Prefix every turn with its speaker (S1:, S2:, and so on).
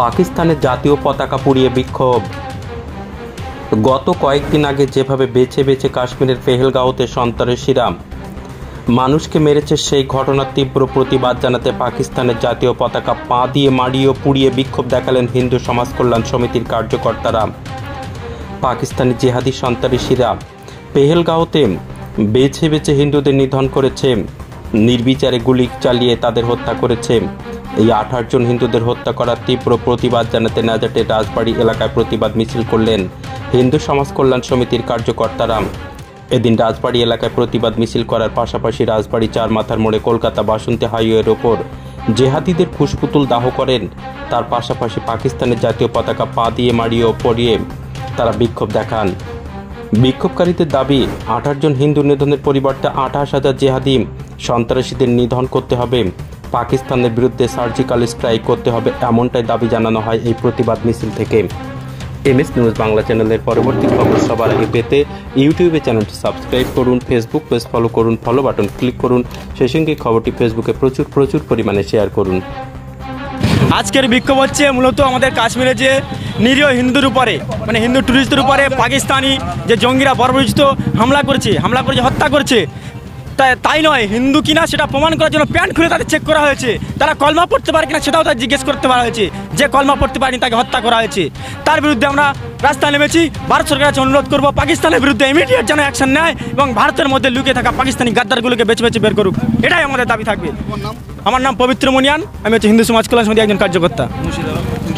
S1: পাকিস্তানের জাতীয় পতাকা পুড়িয়ে বিক্ষোভ। গত কয়েকদিন আগে যেভাবে বেছে বেছে কাশ্মীরের পেহেলগাঁওতে সন্ত্রাসীরা মানুষকে মেরেছে, সেই ঘটনার তীব্র প্রতিবাদ জানাতে পাকিস্তানের জাতীয় পতাকা পা দিয়ে মাড়িয়ে পুড়িয়ে বিক্ষোভ দেখালেন হিন্দু সমাজ কল্যাণ সমিতির কার্যকর্তারা। পাকিস্তানি জিহাদি সন্ত্রাসীরা পেহেলগাঁওতে বেছে বেছে হিন্দুদের নিধন করেছে, নির্বিচারে গুলি চালিয়ে তাদের হত্যা করেছে। এই 28 জন হিন্দুদের হত্যা করার তীব্র প্রতিবাদ জানাতে নাজাটের রাজবাড়ী এলাকায় প্রতিবাদ মিছিল করলেন হিন্দু সমাজ কল্যাণ সমিতির কার্যকর্তারা। এদিন রাজবাড়ী এলাকায় প্রতিবাদ মিছিল করার পাশাপাশি রাজবাড়ী চার মাথার মোড়ে কলকাতা বাসন্তী হাইওয়ের ওপর জেহাদিদের কুশপুতুল দাহ করেন। তার পাশাপাশি পাকিস্তানের জাতীয় পতাকা পা দিয়ে মাড়িয়ে পরিয়ে তারা বিক্ষোভ দেখান। বিক্ষোভকারীদের দাবি, 28 জন হিন্দু নিধনের পরিবর্তে 28,000 জেহাদি সন্ত্রাসীদের নিধন করতে হবে, পাকিস্তানের বিরুদ্ধে সার্জিক্যাল স্ট্রাইক করতে হবে, এমনটাই দাবি জানানো হয় এই প্রতিবাদ মিছিল থেকে। MS নিউজ বাংলা চ্যানেলের পরবর্তী খবর সবার আগে পেতে ইউটিউবে চ্যানেলটি সাবস্ক্রাইব করুন, ফেসবুক পেজ ফলো করুন, ফলো বাটন ক্লিক করুন, সেই সঙ্গে খবরটি ফেসবুকে প্রচুর পরিমাণে শেয়ার করুন।
S2: আজকের বিক্ষোভ হচ্ছে মূলত আমাদের কাশ্মীরে যে নিরীহ হিন্দুর উপরে, মানে হিন্দু টুরিস্টদের উপরে পাকিস্তানি যে জঙ্গিরা বর্বরোচিত হামলা করেছে, হত্যা করছে। তাই নয়, হিন্দু কিনা সেটা প্রমাণ করার জন্য প্যান্ট খুলে তাদের চেক করা হয়েছে। তারা কলমা পড়তে পারে কিনা সেটাও তাদের জিজ্ঞেস করতে পারা হয়েছে। যে কলমা পড়তে পারেনি তাকে হত্যা করা হয়েছে। তার বিরুদ্ধে আমরা রাস্তায় নেমেছি। ভারত সরকারের কাছে অনুরোধ করবো, পাকিস্তানের বিরুদ্ধে ইমিডিয়েট যেন অ্যাকশন নেয় এবং ভারতের মধ্যে লুকিয়ে থাকা পাকিস্তানি গাদ্দারগুলোকে বেছে বেছে বের করুক। এটাই আমাদের দাবি থাকবে। আমার নাম পবিত্র মুনিয়ান, আমি হচ্ছে হিন্দু সমাজ কল্যাণ সমিতির একজন কার্যকর্তা।